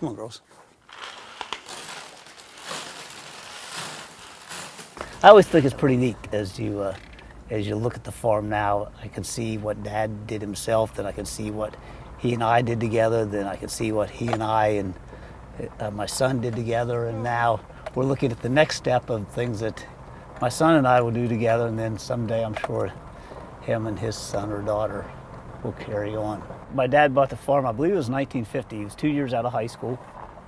Come on, girls. I always think it's pretty neat as you look at the farm now. I can see what Dad did himself, then I can see what he and I did together, then I can see what he and I and my son did together, and now we're looking at the next step of things that my son and I will do together, and then someday I'm sure him and his son or daughter will carry on. My dad bought the farm, I believe it was 1950. He was 2 years out of high school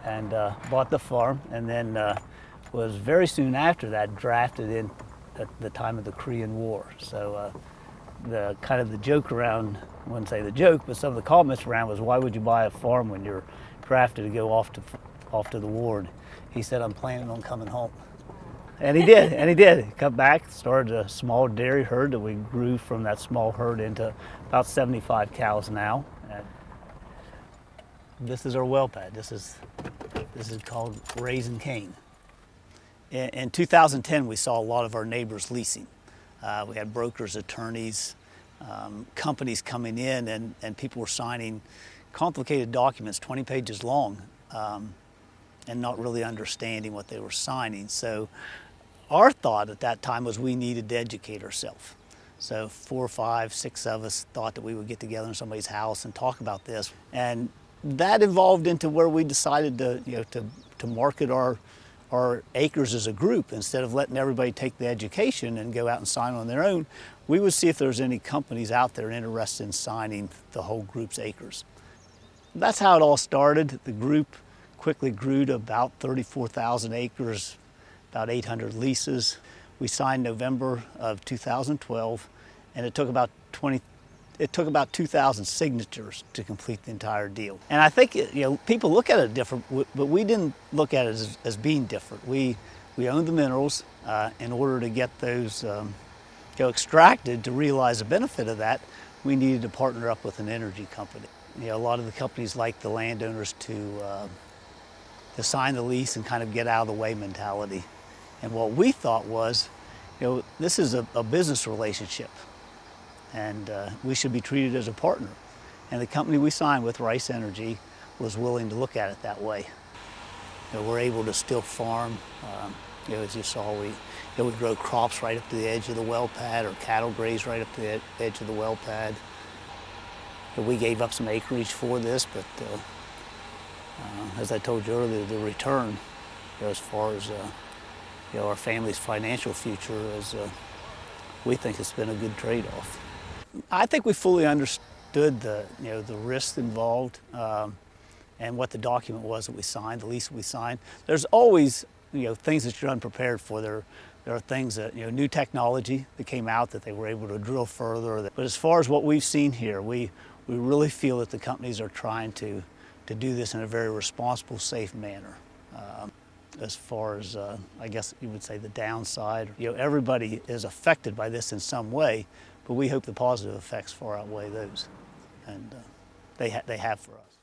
and bought the farm, and then was very soon after that drafted in at the time of the Korean War. So the kind of the joke around, I wouldn't say the joke, but some of the comments around was, why would you buy a farm when you're drafted to go off to the war? And he said, I'm planning on coming home. And he did, and he did. He come back, started a small dairy herd that we grew from that small herd into about 75 cows now. And this is our well pad. This is called Raising Cane. In 2010, we saw a lot of our neighbors leasing. We had brokers, attorneys, companies coming in, and people were signing complicated documents, 20 pages long, and not really understanding what they were signing. So our thought at that time was we needed to educate ourselves. So 4, 5, 6 of us thought that we would get together in somebody's house and talk about this. And that evolved into where we decided to market our acres as a group. Instead of letting everybody take the education and go out and sign on their own, we would see if there's any companies out there interested in signing the whole group's acres. That's how it all started. The group quickly grew to about 34,000 acres, about 800 leases. We signed November of 2012, and it took about 2,000 signatures to complete the entire deal. And I think people look at it different, but we didn't look at it as being different. We owned the minerals. In order to get those extracted, to realize the benefit of that, we needed to partner up with an energy company. A lot of the companies like the landowners to sign the lease and kind of get out of the way mentality. And what we thought was, this is a business relationship, and we should be treated as a partner. And the company we signed with, Rice Energy, was willing to look at it that way. We're able to still farm. As you saw, we grow crops right up to the edge of the well pad, or cattle graze right up to the edge of the well pad. We gave up some acreage for this, but as I told you earlier, the return, as far as our family's financial future, we think it's been a good trade-off. I think we fully understood the risks involved and what the document was that we signed, the lease that we signed. There's always things that you're unprepared for. There are things that new technology that came out that they were able to drill further. But as far as what we've seen here, we really feel that the companies are trying to do this in a very responsible, safe manner. As far as, I guess you would say, the downside, everybody is affected by this in some way, but we hope the positive effects far outweigh those, and they have for us.